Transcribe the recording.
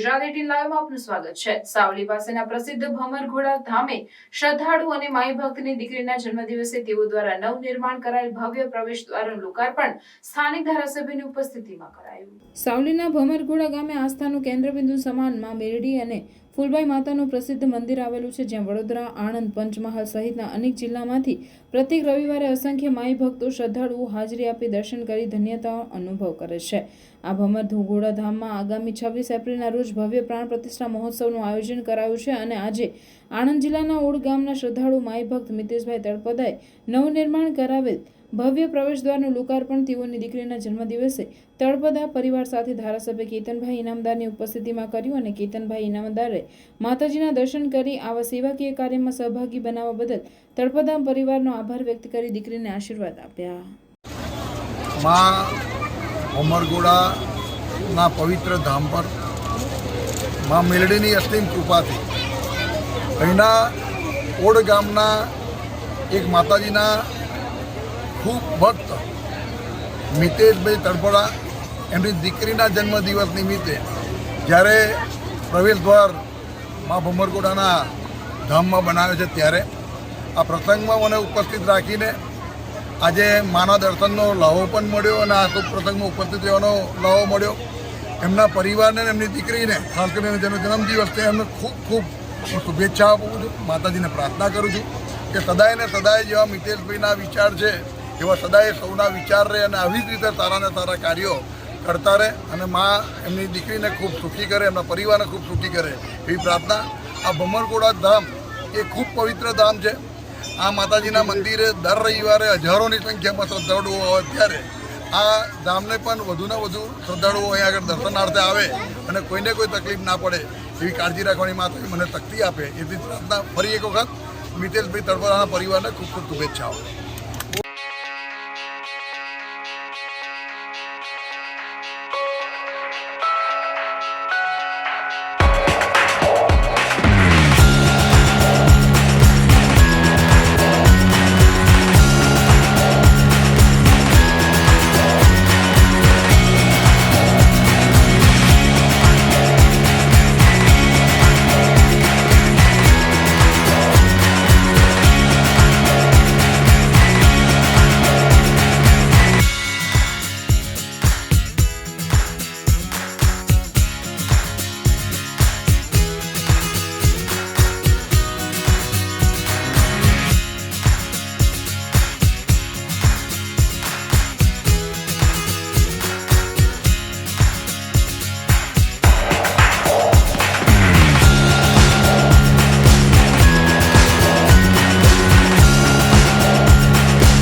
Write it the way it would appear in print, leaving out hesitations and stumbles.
ગુજરાત 18 લાઈવમાં આપનું સ્વાગત છે। સાવલી પાસેના પ્રસિદ્ધ ભમરઘોડા ધામે શ્રદ્ધાળુ અને માઈ ભક્તની દીકરીના જન્મદિવસે તેઓ દ્વારા નવનિર્માણ કરાયેલ ભવ્ય પ્રવેશ દ્વારનું લોકાર્પણ સ્થાનિક ધારાસભ્યની ઉપસ્થિતિમાં કરાયું। સાવલીના ભમરઘોડા ગામે આસ્થાનું કેન્દ્રબિંદુ સમાન માં મેરડી અને ફૂલબાઈ માતાનું પ્રસિદ્ધ મંદિર આવેલું છે, જ્યાં વડોદરા, આણંદ, પંચમહાલ સહિતના અનેક જિલ્લામાંથી પ્રત્યેક રવિવારે અસંખ્ય માઈ ભક્તો શ્રદ્ધાળુઓ હાજરી આપી દર્શન કરી ધન્યતા અનુભવ કરે છે। આ ભમરઘોડા ધામમાં આગામી 26 એપ્રિલના રોજ ભવ્ય પ્રાણ પ્રતિષ્ઠા મહોત્સવનું આયોજન કરાયું છે અને આજે આણંદ જિલ્લાના ઓડ ગામના શ્રદ્ધાળુ માઈ ભક્ત મિતેશભાઈ તળપદાએ નવનિર્માણ કરાવેલ ભવ્ય પ્રવેશદ્વારનું લોકાર્પણ તેઓની દીકરીના જન્મદિવસે તળપદા પરિવાર સાથે ધારાસભ્ય કેતનભાઈ ઇનામદારની ઉપસ્થિતિમાં કર્યું અને કેતનભાઈ ઇનામદારે માતાજીના દર્શન કરી આવા સેવાકીય કાર્યમાં સહભાગી બનાવવા બદલ તળપદા પરિવારનો આભાર વ્યક્ત કરી દીકરીને આશીર્વાદ આપ્યા। ભમરઘોડાના પવિત્ર ધામ પર મા મેલડીની અસીમ કૃપાથી અહીંના ઓડ ગામના એક માતાજીના ખૂબ ભક્ત મિતેશભાઈ તળપડા એમની દીકરીના જન્મદિવસ નિમિત્તે જ્યારે પ્રવેશ દ્વાર મા ભમરઘોડાના ધામમાં બનાવ્યો છે, ત્યારે આ પ્રસંગમાં મને ઉપસ્થિત રાખીને આજે માના દર્શનનો લાવો પણ મળ્યો અને આ શુભ પ્રસંગમાં ઉપસ્થિત રહેવાનો લાવો મળ્યો। એમના પરિવારને અને એમની દીકરીને ખાસ કરીને જેનો જન્મદિવસ છે એમને ખૂબ ખૂબ શુભેચ્છા આપું છું। માતાજીને પ્રાર્થના કરું છું કે સદાય ને સદાય જેવા મિતેશભાઈના વિચાર છે એવા સદાય સૌના વિચાર રહે અને આવી જ રીતે સારાને સારા કાર્યો કરતા રહે અને મા એમની દીકરીને ખૂબ સુખી કરે, એમના પરિવારને ખૂબ સુખી કરે એવી પ્રાર્થના। આ ભમરઘોડા ધામ એ ખૂબ પવિત્ર ધામ છે। આ માતાજીના મંદિરે દર રવિવારે હજારોની સંખ્યામાં શ્રદ્ધાળુઓ હોય ત્યારે આ ધામને પણ વધુને વધુ શ્રદ્ધાળુઓ અહીં આગળ દર્શનાર્થે આવે અને કોઈને કોઈ તકલીફ ના પડે એવી કાળજી રાખવાની માતાજી મને શક્તિ આપે એવી પ્રાર્થના ફરી એક વખત મિતેશભાઈ તળપદાના પરિવારને ખૂબ ખૂબ શુભેચ્છાઓ।